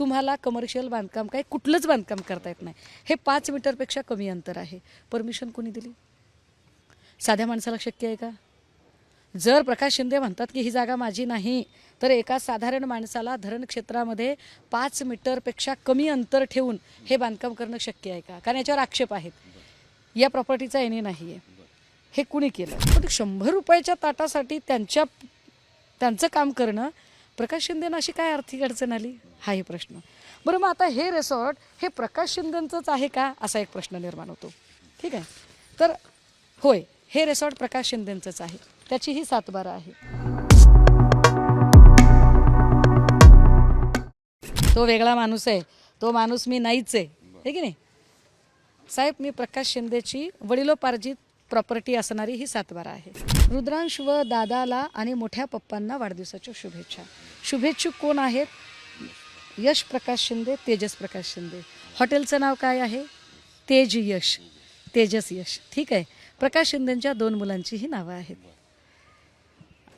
तुम्हाला कमर्शियल बांधकाम काय कुठलंच बांधकाम करता येत नाही. हे 5 मीटरपेक्षा कमी अंतर आहे. परमिशन कोणी दिली? साध्या माणसाला शक्य आहे का? जर प्रकाश शिंदे म्हणतात की ही जागा माझी नाही, तर एका साधारण माणसाला धरण क्षेत्रामध्ये 5 मीटरपेक्षा कमी अंतर ठेवून हे बांधकाम करणं शक्य आहे का? कारण याच्यावर आक्षेप आहेत. या प्रॉपर्टीचा एने नाही आहे. हे कुणी केलं? पण 100 रुपयाच्या ताटासाठी त्यांचं काम करणं प्रकाश शिंदेंना अशी काय आर्थिक अडचण आली? हा हे प्रश्न. बरं, मग आता हे रिसॉर्ट हे प्रकाश शिंदेंचंच आहे का, असा एक प्रश्न निर्माण होतो. ठीक आहे, तर होय, हे रिसॉर्ट प्रकाश शिंदेंचंच आहे. त्याची ही 7/12 आहे. तो वेगळा माणूस आहे, तो माणूस मी नाहीच आहे, हे की नाही साहेब? मी प्रकाश शिंदेची वडिलोपार्जित प्रॉपर्टी असणारी ही 7/12 आहे. रुद्रांश व दादाला आणि मोठ्या पप्पांना वाढदिवसाच्या शुभेच्छा. शुभेच्छुक कोण आहेत? यश प्रकाश शिंदे, तेजस प्रकाश शिंदे. हॉटेलचं नाव काय आहे? तेज यश, तेजस यश. ठीक आहे. प्रकाश शिंदेंच्या 2 मुलांची ही नावं आहेत.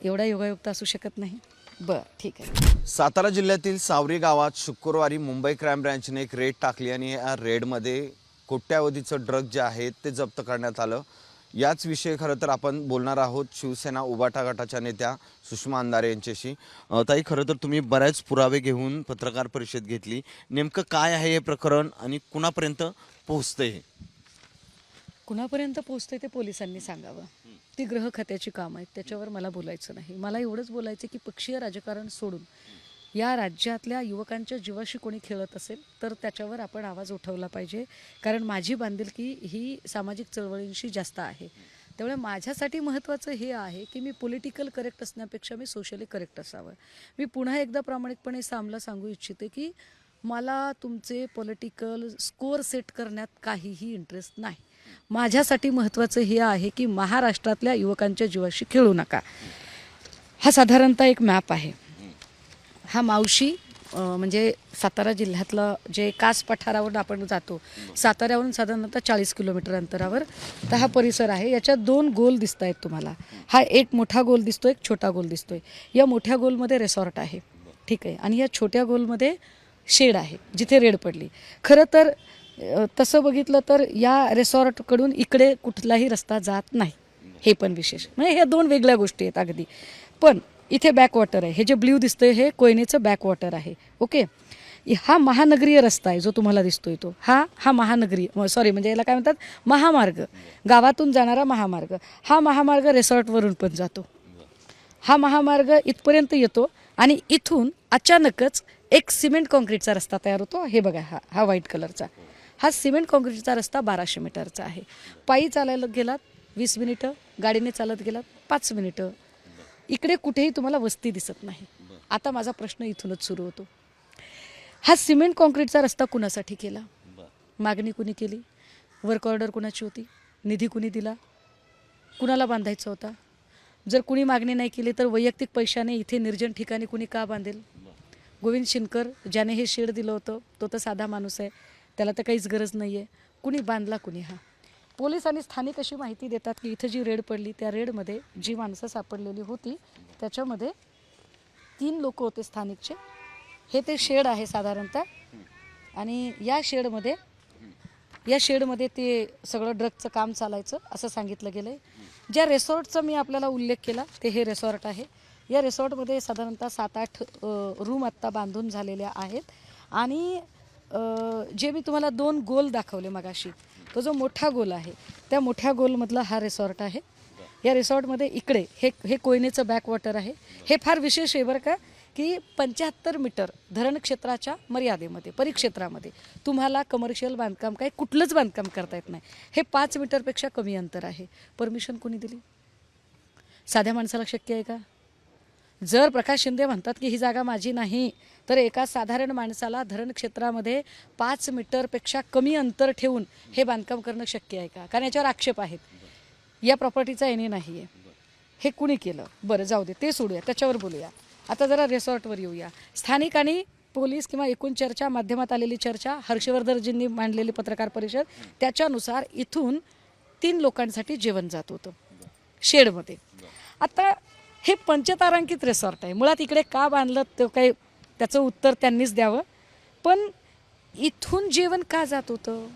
एवढा योगायोग तर असू शकत नाही. बरं, ठीक आहे. सातारा जिल्ह्यातील सावरी गावात शुक्रवारी मुंबई क्राईम ब्रँचने एक रेड टाकली आणि या रेडमध्ये कोट्यावधीचं ड्रग जे आहे ते जप्त करण्यात आलं. याच विषयी खरं तर आपण बोलणार आहोत शिवसेना उबाटा गटाच्या नेत्या सुषमा अंधारे यांच्याशी. ताई, खरं तर तुम्ही बऱ्याच पुरावे घेऊन पत्रकार परिषद घेतली. नेमकं काय आहे हे प्रकरण आणि कुणापर्यंत पोहोचतंय? हे कुणापर्यंत पोहोचते ते पोलिसांनी सांगावं. ती गृह खात्याची कामं आहेत, त्याच्यावर मला बोलायचं नाही. मला एवढंच बोलायचं की पक्षीय राजकारण सोडून या राज्यातल्या युवकांच्या जीवाशी कोणी खेळत असेल तर त्याच्यावर आपण आवाज उठवला पाहिजे. कारण माझी बांधिलकी ही सामाजिक चळवळींशी जास्त आहे. त्यामुळे माझ्यासाठी महत्त्वाचं हे आहे की मी पॉलिटिकल करेक्ट असण्यापेक्षा मी सोशली करेक्ट असावं. मी पुन्हा एकदा प्रामाणिकपणे सामला सांगू इच्छिते की मला तुमचे पॉलिटिकल स्कोअर सेट करण्यात काहीही इंटरेस्ट नाही. माझ्यासाठी महत्त्वाचं हे आहे की महाराष्ट्रातल्या युवकांच्या जीवाशी खेळू नका. हा साधारणतः एक मॅप आहे. हा मावशी म्हणजे सातारा जिल्ह्यातलं जे कास पठारावरून आपण जातो, साताऱ्यावरून साधारणतः 40 किलोमीटर अंतरावर तर हा परिसर आहे. याच्यात 2 गोल दिसत आहेत तुम्हाला. हा एक मोठा गोल दिसतोय, एक छोटा गोल दिसतोय. या मोठ्या गोलमध्ये रिसॉर्ट आहे, ठीक आहे, आणि या छोट्या गोलमध्ये शेड आहे जिथे रेड पडली. खरं तर तसं बघितलं तर या रिसॉर्टकडून इकडे कुठलाही रस्ता जात नाही. हे पण विशेष, म्हणजे ह्या 2 वेगळ्या गोष्टी आहेत अगदी. पण इथे बॅकवॉटर आहे. हे जे ब्ल्यू दिसतंय हे कोयनेचं बॅकवॉटर आहे. ओके, हा महानगरीय रस्ता आहे जो तुम्हाला दिसतोय तो हा महानगरीय सॉरी म्हणजे याला काय म्हणतात, महामार्ग, गावातून जाणारा महामार्ग. हा महामार्ग रिसॉर्टवरून पण जातो. हा महामार्ग इथपर्यंत येतो आणि इथून अचानकच एक सिमेंट कॉन्क्रीटचा रस्ता तयार होतो. हे बघा, हा व्हाईट कलरचा हा सिमेंट कॉन्क्रीटचा रस्ता 1200 मीटरचा आहे. पायी चालायला गेलात 20 मिनिटं, गाडीने चालत गेलात 5 मिनिटं. इकडे कुठेही तुम्हाला वस्ती दिसत नाही. आता माझा प्रश्न इथूनच सुरू होतो. हा सिमेंट कॉन्क्रीटचा रस्ता कुणासाठी केला? मागणी कुणी केली? वर्क ऑर्डर कुणाची होती? निधी कुणी दिला? कुणाला बांधायचा होता? जर कुणी मागणी नाही केली तर वैयक्तिक पैशाने इथे निर्जन ठिकाणी कुणी का बांधेल? गोविंद शिनकर ज्याने हे शेड दिलं होतं तो तर साधा माणूस आहे, त्याला तर काहीच गरज नाही आहे. कुणी बांधला कुणी? हा पोलीस आणि स्थानिक अशी माहिती देतात की इथं जी रेड पडली त्या रेडमध्ये जी माणसं सापडलेली होती त्याच्यामध्ये 3 लोक होते स्थानिकचे. हे ते शेड आहे साधारणतः, आणि या शेडमध्ये ते सगळं ड्रगचं काम चालायचं असं सांगितलं गेलं आहे. ज्या रिसॉर्टचा मी आपल्याला उल्लेख केला ते हे रिसॉर्ट आहे. या रिसॉर्टमध्ये साधारणतः 7-8 रूम आत्ता बांधून झालेल्या आहेत. आणि जे मी तुम्हाला 2 गोल दाखवले मगाशी, तो जो मोठा गोल आहे त्या मोठ्या गोलमधला हा रिसॉर्ट आहे. या रिसॉर्टमध्ये इकडे हे कोयनेचं बॅकवॉटर आहे. हे फार विशेष आहे बरं का, की 75 मीटर धरण क्षेत्राच्या मर्यादेमध्ये परिक्षेत्रामध्ये तुम्हाला कमर्शियल बांधकाम काय कुठलंच बांधकाम करता येत नाही. हे 5 मीटरपेक्षा कमी अंतर आहे. परमिशन कोणी दिली? साध्या माणसाला शक्य आहे का? जर प्रकाश शिंदे म्हणतात की ही जागा माझी नाही, तर एका साधारण माणसाला धरण क्षेत्रामध्ये 5 मीटरपेक्षा कमी अंतर ठेवून हे बांधकाम करणं शक्य आहे का? कारण याच्यावर आक्षेप आहेत. या प्रॉपर्टीचा एने नाही आहे. हे कुणी केलं? बरं, जाऊ दे, ते सोडूया, त्याच्यावर बोलूया. आता जरा रिसॉर्टवर येऊया. स्थानिक आणि पोलीस किंवा एकूण चर्चा, माध्यमात आलेली चर्चा, हर्षवर्धनजींनी मांडलेली पत्रकार परिषद, त्याच्यानुसार इथून 3 लोकांसाठी जेवण जात होतं शेडमध्ये. आता हे पंचतारांकित रिसॉर्ट आहे. मुळात इकडे का बांधलं तो काही त्याचं उत्तर त्यांनीच द्यावं. पण इथून जेवण का जात होतं?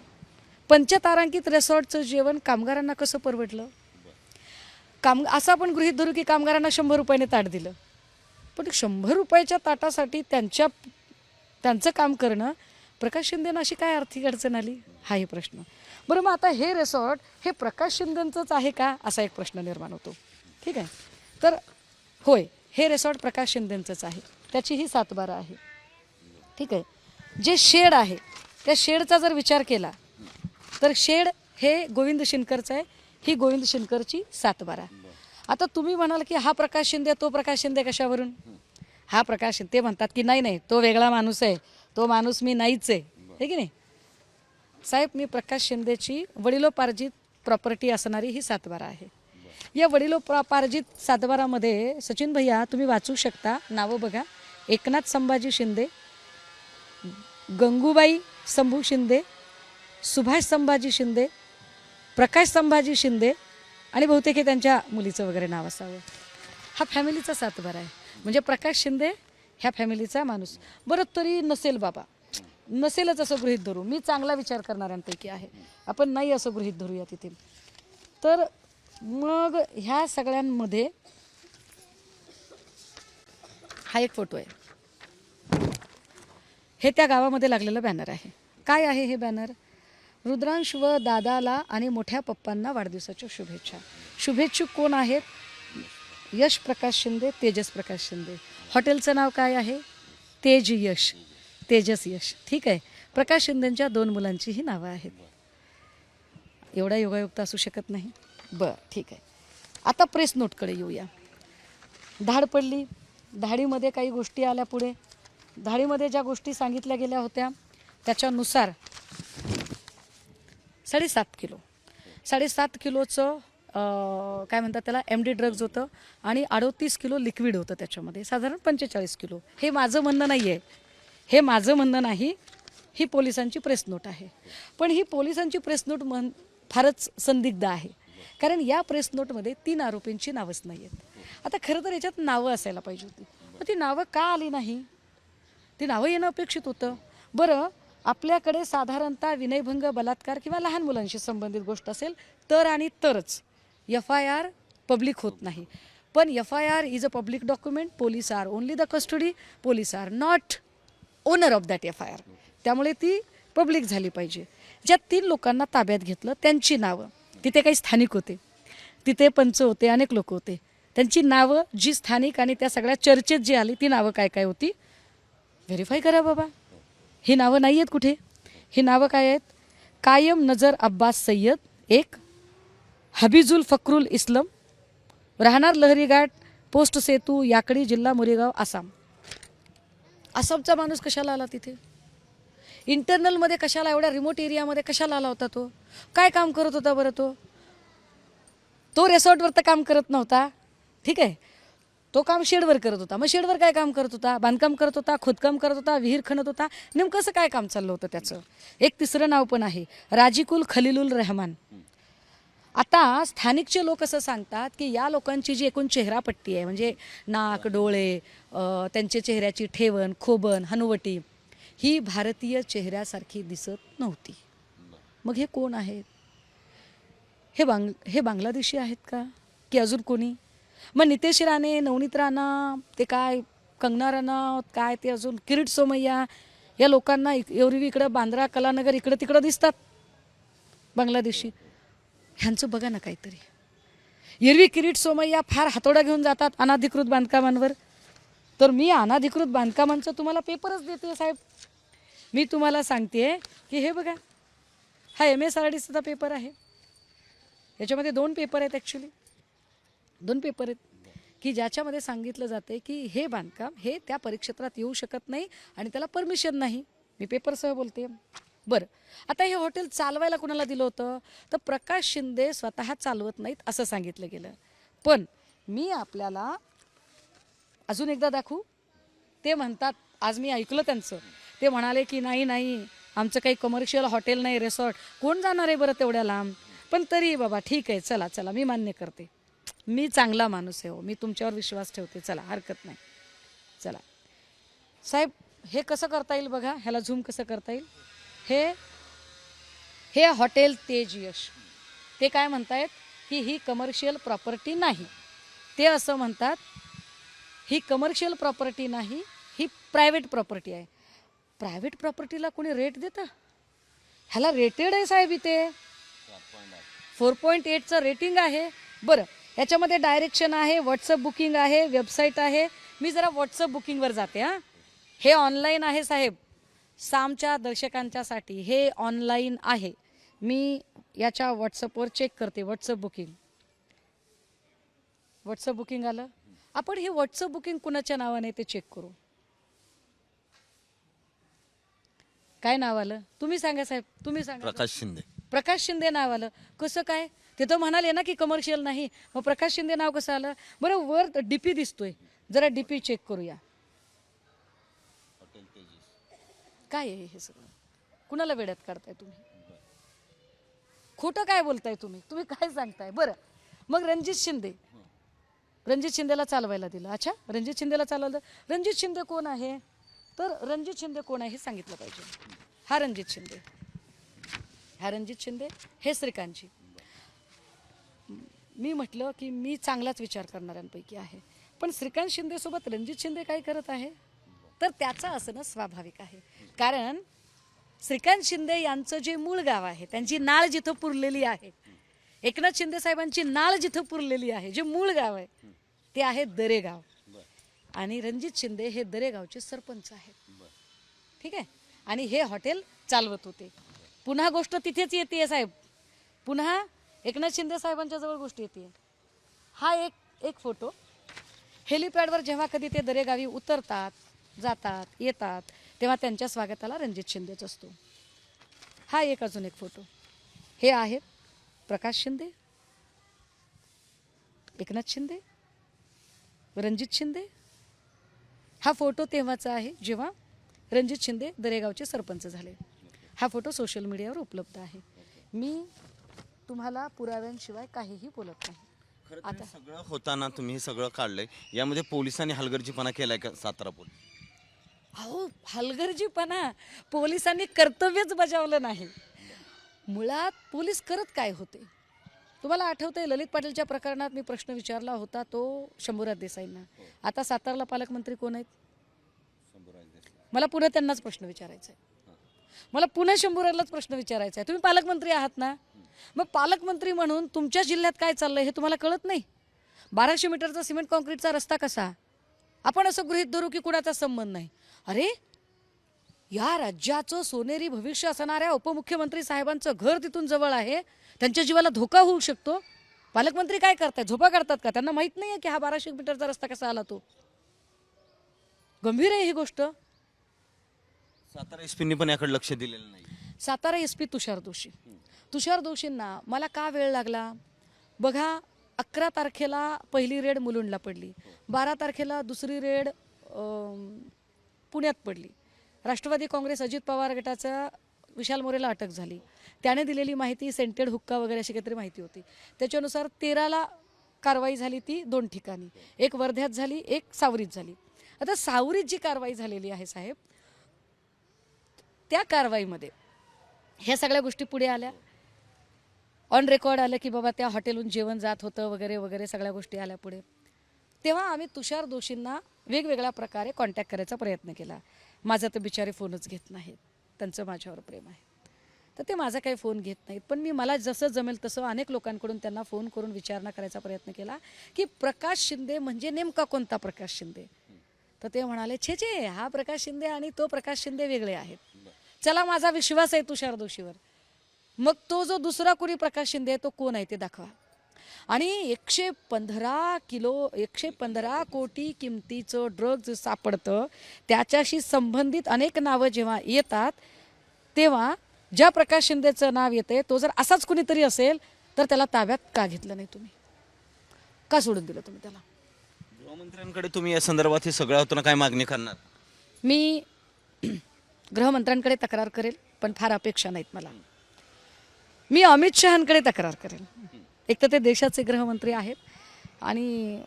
पंचतारांकित रिसॉर्टचं जेवण कामगारांना कसं परवडलं? असं आपण गृहीत धरू की कामगारांना 100 रुपयाने ताट दिलं, पण 100 रुपयाच्या ताटासाठी त्यांचं काम करणं प्रकाश शिंदेना अशी काय आर्थिक अडचण आली, हा हे प्रश्न. बरं, मग आता हे रिसॉर्ट हे प्रकाश शिंदेंचंच आहे का, असा एक प्रश्न निर्माण होतो. ठीक आहे, तर होय, हे रिसॉर्ट प्रकाश शिंदेंचंच आहे, त्याची ही 7/12 आहे. ठीक आहे, जे शेड आहे त्या शेडचा जर विचार केला तर शेड हे गोविंद शिनकरचं आहे, ही गोविंद शिनकरची 7/12. आता तुम्ही म्हणाल की हा प्रकाश शिंदे तो प्रकाश शिंदे कशावरून? हा प्रकाश शिंदे, ते म्हणतात की नाही नाही तो वेगळा माणूस आहे, तो माणूस मी नाहीच आहे, हे की नाही? साहेब, मी प्रकाश शिंदेची वडिलोपार्जित प्रॉपर्टी असणारी ही 7/12 आहे. या वडिलोपार्जित 7/12मध्ये सचिन भैया तुम्ही वाचू शकता, नावं बघा: एकनाथ संभाजी शिंदे, गंगूबाई शंभू शिंदे, सुभाष संभाजी शिंदे, प्रकाश संभाजी शिंदे, आणि बहुतेक हे त्यांच्या मुलीचं वगैरे नाव असावं. हा फॅमिलीचा 7/12 आहे, म्हणजे प्रकाश शिंदे ह्या फॅमिलीचा माणूस. बरं, तरी नसेल बाबा, नसेलच असं गृहीत धरू, मी चांगला विचार करणाऱ्यांपैकी आहे, आपण नाही असं गृहीत धरूया तिथे. तर मग ह्या सगळ्यांमध्ये हा एक फोटो आहे, हे त्या गावामध्ये लागलेलं बॅनर आहे. काय आहे हे बॅनर? रुद्रांश व दादाला आणि मोठ्या पप्पांना वाढदिवसाच्या शुभेच्छा. शुभेच्छुक कोण आहेत? यश प्रकाश शिंदे, तेजस प्रकाश शिंदे. हॉटेलचं नाव काय आहे? तेज यश, तेजस यश. ठीक आहे, प्रकाश शिंदेंच्या 2 मुलांचीही नावं आहेत. एवढा योगायुक्त असू शकत नाही. बरं, ठीक आहे, आता प्रेस नोटकडे येऊया. धाड पडली, धाडीमध्ये काही गोष्टी आल्या पुढे. धाडीमध्ये ज्या गोष्टी सांगितल्या गेल्या होत्या त्याच्यानुसार 7.5 किलोचं काय म्हणतात त्याला, MD ड्रग्ज होतं आणि 38 किलो लिक्विड होतं त्याच्यामध्ये, साधारण 45 किलो. हे माझं म्हणणं नाही आहे, हे माझं म्हणणं नाही, ही पोलिसांची प्रेस नोट आहे. पण ही पोलिसांची प्रेस नोट फारच संदिग्ध आहे, कारण या प्रेस नोटमध्ये 3 आरोपींची नावंच नाही आहेत. आता खरं तर याच्यात नावं असायला पाहिजे होती, मग ती नावं का आली नाही? ती नावं येणं अपेक्षित होतं. बरं, आपल्याकडे साधारणतः विनयभंग, बलात्कार किंवा लहान मुलांशी संबंधित गोष्ट असेल तर आणि तरच FIR पब्लिक होत नाही. पण FIR is a public document, police are only the custody, police are not owner of that FIR. त्यामुळे ती पब्लिक झाली पाहिजे. ज्या 3 लोकांना ताब्यात घेतलं त्यांची नावं, तिथे काही स्थानिक होते, तिथे पंच होते, अनेक लोक होते, त्यांची नावं जी स्थानिक आणि त्या सगळ्या चर्चेत जी आली ती नावं काय काय होती व्हेरीफाय करा बाबा. ही नावं नाही आहेत कुठे. ही नावं काय आहेत? कायम नजर अब्बास सय्यद, एक हबीजुल फक्रुल इस्लम, राहणार लहरी घाट, पोस्ट सेतू, याकडी, जिल्हा मोरेगाव, आसाम. आसामचा माणूस कशाला आला तिथे? इंटरनलमध्ये कशाला, एवढ्या रिमोट एरियामध्ये कशाला आला होता? तो काय काम करत होता बरं? तो रिसॉर्टवर तर काम करत नव्हता. ठीक आहे, तो काम शेडवर करत होता. मग शेडवर काय काम करत होता? बांधकाम करत होता, खोदकाम करत होता, विहीर खणत होता, नेमकं असं काय काम चाललं होतं त्याचं? एक तिसरं नाव पण आहे, राजिकुल खलीलुल रहमान. आता स्थानिकचे लोक असं सांगतात की या लोकांची जी एकूण चेहरापट्टी आहे, म्हणजे नाक, डोळे, त्यांच्या चेहऱ्याची ठेवण, खोबण, हनुवटी, ही भारतीय चेहऱ्यासारखी दिसत नव्हती. मग हे कोण आहेत? हे बांगलादेशी आहेत का की अजून कोणी? मग नितेश राणे, नवनीत राणा, ते काय कंगना राणा, काय ते अजून किरीट सोमय्या, या लोकांना एवढी इकडं बांद्रा, कलानगर, इकडं तिकडं दिसतात बांगलादेशी. ह्यांचं बघा ना काहीतरी. एरवी किरीट सोमय्या फार हातोडा घेऊन जातात अनाधिकृत बांधकामांवर, तर मी अनाधिकृत बांधकामांचं तुम्हाला पेपरच देते साहेब. मी तुम्हाला सांगते की हे बघा, हा MSRDCचा पेपर आहे. याच्यामध्ये 2 पेपर आहेत, ॲक्च्युली 2 पेपर आहेत की ज्याच्यामध्ये सांगितलं जाते की हे बांधकाम हे त्या परिक्षेत्रात येऊ शकत नाही आणि त्याला परमिशन नाही. मी पेपरसह बोलते. बरं, आता हे हॉटेल चालवायला कुणाला दिलं होतं? तर प्रकाश शिंदे स्वतः चालवत नाहीत असं सांगितलं गेलं. पण मी आपल्याला अजून एकदा दाखवू. ते म्हणतात, आज मी ऐकलं त्यांचं, ते म्हणाले की नाही आमचं काही कमर्शियल हॉटेल नाही, रिसॉर्ट. कोण जाणार आहे बरं तेवढ्या लांब? पण तरी बाबा ठीक आहे, चला मी मान्य करते, मी चांगला माणूस आहे, हो, मी तुमच्यावर विश्वास ठेवते, चला हरकत नाही. चला साहेब, हे कसं करता येईल बघा, ह्याला झूम कसं करता येईल. हे हे हॉटेल तेज यश, ते काय म्हणतायत की ही कमर्शियल प्रॉपर्टी नाही. ते असं म्हणतात ही कमर्शियल प्रॉपर्टी नाही, ही प्रायव्हेट प्रॉपर्टी आहे. प्रायव्हेट प्रॉपर्टीला कोणी रेट देतं? ह्याला रेटेड आहे साहेब, इथे 4.8चं रेटिंग आहे. बरं, याच्यामध्ये डायरेक्शन आहे, व्हॉट्सअप बुकिंग आहे, वेबसाईट आहे. मी जरा व्हॉट्सअप बुकिंगवर जाते. हां, हे ऑनलाईन आहे साहेब, सामच्या दर्शकांच्यासाठी हे ऑनलाईन आहे. मी याच्या व्हॉट्सअपवर चेक करते. व्हॉट्सअप बुकिंग आलं. आपण हे व्हॉट्सअप बुकिंग कुणाच्या नावाने ते चेक करू. काय नाव आलं तुम्ही सांगा साहेब, तुम्ही सांगा. प्रकाश शिंदे नाव आलं. कसं काय? ते तर म्हणाले ना की कमर्शियल नाही, मग प्रकाश शिंदे नाव कसं आलं? बरं, वर डीपी दिसतोय, जरा डीपी चेक करूया. काय आहे हे सगळं? कुणाला वेड्यात काढताय तुम्ही? खोटं काय बोलताय तुम्ही? तुम्ही काय सांगताय? बरं, मग रणजित शिंदेला चालवायला दिलं. अच्छा, रणजित शिंदेला चालवलं. रणजित शिंदे कोण आहे? तर रणजित शिंदे कोण आहे हे सांगितलं पाहिजे. हा रणजित शिंदे, हे श्रीकांतजी. मी म्हटलं की मी चांगलाच विचार करणाऱ्यांपैकी आहे, पण श्रीकांत शिंदेसोबत रणजित शिंदे काय करत आहे? तर त्याचं असणं स्वाभाविक आहे. कारण श्रीकांत शिंदे यांचं जे मूळ गाव आहे, त्यांची नाळ जिथं पुरलेली आहे, एकनाथ शिंदे साहेबांची नाळ जिथं पुरलेली आहे, जे मूळ गाव आहे ते आहे दरेगाव. आणि रणजित शिंदे हे दरेगावचे सरपंच आहेत. ठीक आहे. आणि हे हॉटेल चालवत होते. पुन्हा गोष्ट तिथेच येते साहेब, पुन्हा एकनाथ शिंदे साहेबांच्या जवळ गोष्ट येते. हा एक फोटो, हेलिपॅडवर जेव्हा कधी ते दरेगावी उतरतात, जातात, येतात, तेव्हा त्यांच्या स्वागताला रणजित शिंदेच असतो. हा अजून एक फोटो. हे आहेत प्रकाश शिंदे, एकनाथ शिंदे, रणजित शिंदे. हा फोटो तेव्हाचा आहे जेव्हा रणजित शिंदे दरेगावचे सरपंच झाले. हा फोटो सोशल मीडियावर उपलब्ध आहे. मी तुम्हाला पुराव्यांशिवाय काहीही बोलत नाही. आता सगळं होताना तुम्ही हे सगळं काढलंय, यामध्ये पोलिसांनी हलगर्जीपणा केलाय का? सातारा पोलीस. अहो, हलगर्जीपणा, पोलिसांनी कर्तव्यच बजावलं नाही. मुळात पोलीस करत काय होते? तुम्हाला आठवतंय ललित पाटीलच्या प्रकरणात मी प्रश्न विचारला होता, तो शंभूराज देसाईंना. आता सातारला पालकमंत्री कोण आहेत? मला पुन्हा त्यांनाच प्रश्न विचारायचा आहे. मला पुन्हा शंभूराजलाच प्रश्न विचारायचा आहे. तुम्ही पालकमंत्री आहात ना, मग पालकमंत्री म्हणून तुमच्या जिल्ह्यात काय चाललंय हे तुम्हाला कळत नाही? 1200 मीटरचा सिमेंट कॉन्क्रीटचा रस्ता कसा? आपण असं गृहीत धरू की कुणाचा संबंध नाही. अरे, या राज्याचं सोनेरी भविष्य असणाऱ्या उपमुख्यमंत्री साहेबांचं घर तिथून जवळ आहे, त्यांच्या जीवाला धोका होऊ शकतो. पालकमंत्री काय करतात? झोपा काढतात का? त्यांना माहित नाही की हा 1200 मीटरचा रस्ता कसा आला? तो गंभीर आहे ही गोष्ट. सातारा एसपींनी पण याकडे लक्ष दिलेलं नाही. सातारा एसपी तुषार दोशींना मला का वेळ लागला बघा. 11 तारखेला पहिली रेड मुलुंडला पडली, 12 तारखेला दुसरी रेड पुण्यात पडली. राष्ट्रवादी काँग्रेस अजित पवार गटाचा विशाल मोरेला अटक झाली. त्याने दिलेली माहिती सेंटेड हुक्का वगैरे अशी काहीतरी माहिती होती. त्याच्यानुसार 13ला कारवाई झाली, ती 2 ठिकाणी, एक वर्ध्यात झाली, एक सावरीत झाली. आता सावरीत जी कारवाई झालेली आहे साहेब, त्या कारवाईमध्ये ह्या सगळ्या गोष्टी पुढे आल्या. ऑन रेकॉर्ड आलं की बाबा त्या हॉटेलहून जेवण जात होतं वगैरे वगैरे, सगळ्या गोष्टी आल्या पुढे. तेव्हा आम्ही तुषार दोशींना वेगवेगळ्या प्रकारे कॉन्टॅक्ट करायचा प्रयत्न केला. माझा तर बिचारे फोनच घेत नाहीत, त्यांचं माझ्यावर प्रेम आहे तर ते माझा काही फोन घेत नाहीत. पण मी मला जसं जमेल तसं अनेक लोकांकडून त्यांना फोन करून विचारणा करायचा प्रयत्न केला की प्रकाश शिंदे म्हणजे नेमका कोणता प्रकाश शिंदे? तर ते म्हणाले, छे, हा प्रकाश शिंदे आणि तो प्रकाश शिंदे वेगळे आहेत. चला, माझा विश्वास आहे तुषार दोशीवर. मग तो जो दुसरा कोणी प्रकाश शिंदे आहे तो कोण आहे ते दाखवा. आणि 115 कोटी किमतीचं ड्रग्ज सापडतं, त्याच्याशी संबंधित अनेक नावं जेव्हा येतात, तेव्हा ज्या प्रकाश शिंदेचं नाव येते तो जर असाच कुणीतरी असेल तर त्याला ताब्यात का घेतलं नाही तुम्ही? का सोडून दिलं तुम्ही त्याला? गृहमंत्र्यांकडे तुम्ही या संदर्भात हे सगळं होताना काय मागणी करणार? मी गृहमंत्र्यांकडे तक्रार करेल, पण फार अपेक्षा नाहीत मला. मी अमित शहांकडे तक्रार करेल. एक तर ते देशाचे गृहमंत्री आहेत आणि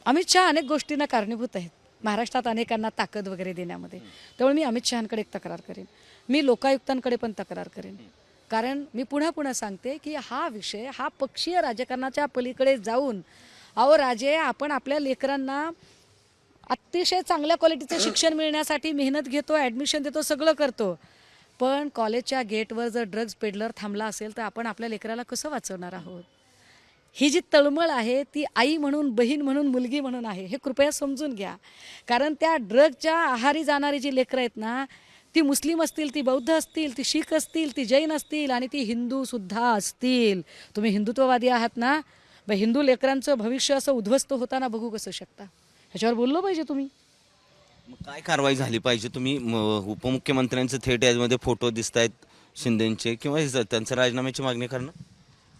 अमित शहा अनेक गोष्टींना कारणीभूत आहेत. महाराष्ट्रात अनेकांना ताकद वगैरे देण्यामध्ये. त्यामुळे मी अमित शहांकडे एक तक्रार करेन, मी लोकायुक्तांकडे पण तक्रार करेन. कारण मी पुन्हा सांगते की हा विषय हा पक्षीय राजकारणाच्या पलीकडे जाऊन, अहो राजे, आपण आपल्या लेकरांना अतिशय चांगल्या क्वालिटीचं शिक्षण मिळण्यासाठी मेहनत घेतो, ॲडमिशन देतो, सगळं करतो, पण कॉलेजच्या गेटवर जर ड्रग्ज पेडलर थांबला असेल तर आपण आपल्या लेकराला कसं वाचवणार आहोत? ही जी तळमळ आहे ती आई म्हणून, बहीण म्हणून, मुलगी म्हणून आहे, हे कृपया समजून घ्या. कारण त्या ड्रगच्या आहारी जाणारी जी लेकरं आहेत ना, ती मुस्लिम असतील, ती बौद्ध असतील, ती शीख असतील, ती जैन असतील आणि ती हिंदूसुद्धा असतील. तुम्ही हिंदुत्ववादी आहात ना, हिंदू लेकरांचं भविष्य असं उद्ध्वस्त होताना बघू कसं शकता? ह्याच्यावर बोललं पाहिजे तुम्ही. मग काय कारवाई झाली पाहिजे? तुम्ही उपमुख्यमंत्र्यांचे थेट यामध्ये फोटो दिसत आहेत शिंदेचे, किंवा त्यांचं राजीनाम्याची मागणी करणं?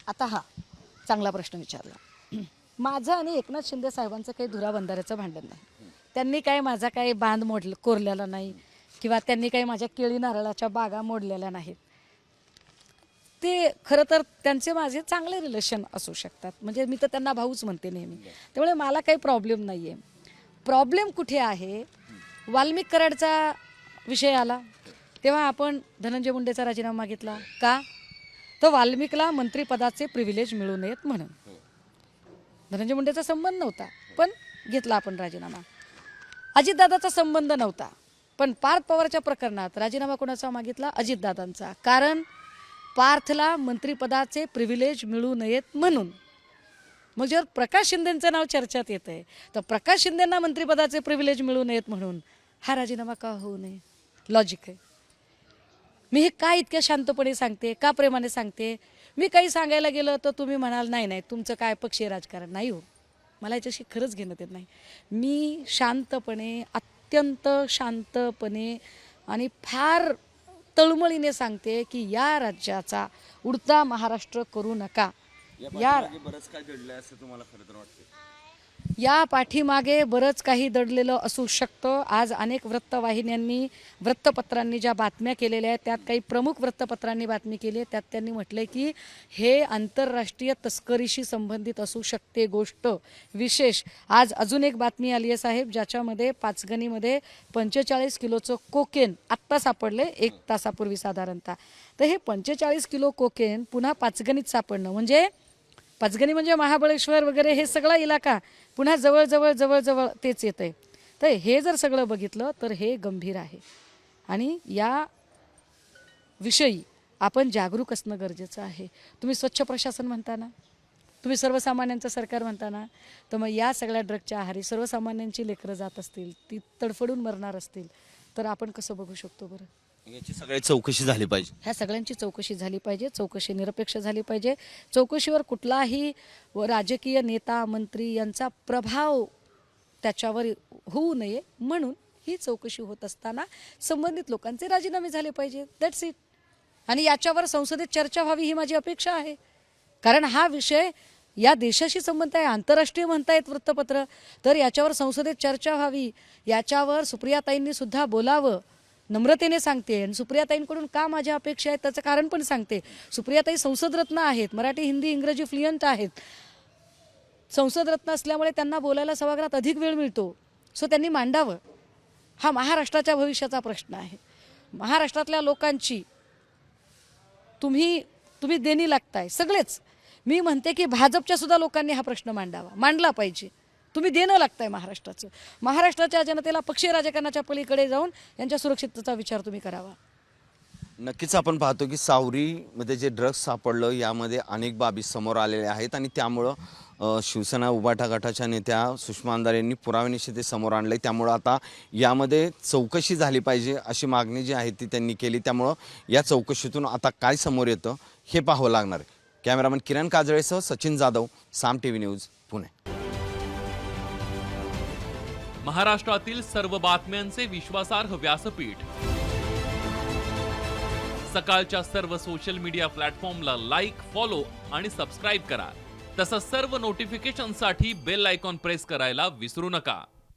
आता हा चांगला प्रश्न विचारला. माझं आणि एकनाथ शिंदे साहेबांचं काही धुरा बंधाऱ्याचं भांडण नाही. त्यांनी काय माझा काही बांध कोरलेला नाही, किंवा त्यांनी काही माझ्या केळी नारळाच्या बागा मोडलेल्या नाहीत. ते खरं तर त्यांचे माझे चांगले रिलेशन असू शकतात, म्हणजे मी तर त्यांना भाऊच म्हणते नेहमी. त्यामुळे मला काही प्रॉब्लेम नाही आहे. प्रॉब्लेम कुठे आहे? वाल्मिक कराडचा विषय आला तेव्हा आपण धनंजय मुंडेचा राजीनामा मागितला का? तर वाल्मिकला मंत्रिपदाचे प्रिव्हिलेज मिळू नयेत म्हणून. धनंजय मुंडेचा संबंध नव्हता पण घेतला आपण राजीनामा. अजितदादाचा संबंध नव्हता पण पार्थ पवारच्या प्रकरणात राजीनामा कोणाचा मागितला? अजितदादांचा. कारण पार्थला मंत्रिपदाचे प्रिव्हिलेज मिळू नयेत म्हणून. मग जर प्रकाश शिंदेंचं नाव चर्चेत येतं आहे तर प्रकाश शिंदेंना मंत्रिपदाचे प्रिव्हिलेज मिळू नयेत म्हणून हा राजीनामा का होऊ नये? लॉजिक आहे. मी हे का इतक्या शांतपणे सांगते, का प्रेमाने सांगते? मी काही सांगायला गेलं तर तुम्ही म्हणाल नाही तुमचं काय पक्षीय राजकारण नाही. हो, मला याच्याशी खरंच घेणं देत नाही. मी शांतपणे, अत्यंत शांतपणे आणि फार तळमळीने सांगते की या राज्याचा उडता महाराष्ट्र करू नका. बरंच काय घडलंय असं तुम्हाला खरं तर वाटतं? या पाठीमागे बरंच काही दडलेलं असू शकतं. आज अनेक वृत्तवाहिन्यांनी, वृत्तपत्रांनी ज्या बातम्या केलेल्या आहेत त्यात काही प्रमुख वृत्तपत्रांनी बातमी केली आहे, त्यात त्यांनी म्हटलंय की हे आंतरराष्ट्रीय तस्करीशी संबंधित असू शकते गोष्ट. विशेष आज अजून एक बातमी आली आहे साहेब, ज्याच्यामध्ये पाचगणीमध्ये 45 किलोचं कोकेन आत्ता सापडले, 1 तासापूर्वी साधारणतः. तर हे 45 किलो कोकेन पुन्हा पाचगणीत सापडणं म्हणजे, पाचगणी म्हणजे महाबळेश्वर वगैरे हे सगळा इलाका पुन्हा जवळ तेच येतं आहे. तर हे जर सगळं बघितलं तर हे गंभीर आहे आणि या विषयी आपण जागरूक असणं गरजेचं आहे. तुम्ही स्वच्छ प्रशासन म्हणता ना, तुम्ही सर्वसामान्यांचं सरकार म्हणता ना, तर मग या सगळ्या ड्रगच्या आहारी सर्वसामान्यांची लेकरं जात असतील, ती तडफडून मरणार असतील तर आपण कसं बघू शकतो बरं? याची सगळी चौकशी झाली पाहिजे. ह्या सगळ्यांची चौकशी झाली पाहिजे. चौकशी निरपेक्ष झाली पाहिजे. चौकशीवर कुठलाही राजकीय नेता, मंत्री यांचा प्रभाव त्याच्यावर होऊ नये म्हणून ही चौकशी होत असताना संबंधित लोकांचे राजीनामे झाले पाहिजे. That's it. आणि याच्यावर संसदेत चर्चा व्हावी ही माझी अपेक्षा आहे. कारण हा विषय या देशाशी संबंध आहे. आंतरराष्ट्रीय म्हणतायत वृत्तपत्र, तर याच्यावर संसदेत चर्चा व्हावी. याच्यावर सुप्रियाताईंनी सुद्धा बोलावं. नम्रतेने सांगते. आणि सुप्रियाताईंकडून का माझ्या अपेक्षा आहेत त्याचं कारण पण सांगते. सुप्रियाताई संसदरत्न आहेत, मराठी, हिंदी, इंग्रजी फ्लुएंट आहेत. संसदरत्न असल्यामुळे त्यांना बोलायला सभागृहात अधिक वेळ मिळतो. सो त्यांनी मांडावं. हा महाराष्ट्राच्या भविष्याचा प्रश्न आहे. महाराष्ट्रातल्या लोकांची तुम्ही देणी लागताय सगळेच. मी म्हणते की भाजपच्या सुद्धा लोकांनी हा प्रश्न मांडला पाहिजे. तुम्ही देणं लागताय महाराष्ट्राचं. महाराष्ट्राच्या जनतेला पक्षीय राजकारणाच्या पलीकडे जाऊन यांच्या सुरक्षिततेचा विचार तुम्ही करावा. नक्कीच आपण पाहतो की सावरीमध्ये जे ड्रग्ज सापडलं यामध्ये अनेक बाबी समोर आलेल्या आहेत आणि त्यामुळं शिवसेना उभाटा गटाच्या नेत्या सुषमा अंधारे यांनी पुराव्यानिशी ते समोर आणले. त्यामुळं आता यामध्ये चौकशी झाली पाहिजे अशी मागणी जी आहे ती त्यांनी केली. त्यामुळं या चौकशीतून आता काय समोर येतं हे पाहावं लागणार आहे. कॅमेरामन किरण काजळेसह सचिन जाधव, साम टीव्ही न्यूज, पुणे. महाराष्ट्रातील सर्व बातम्यांचे विश्वासार्ह व्यासपीठ. सकाळच्या सर्व सोशल मीडिया प्लॅटफॉर्मला लाईक, फॉलो आणि सबस्क्राईब करा. तसंच सर्व नोटिफिकेशनसाठी बेल आयकॉन प्रेस करायला विसरू नका.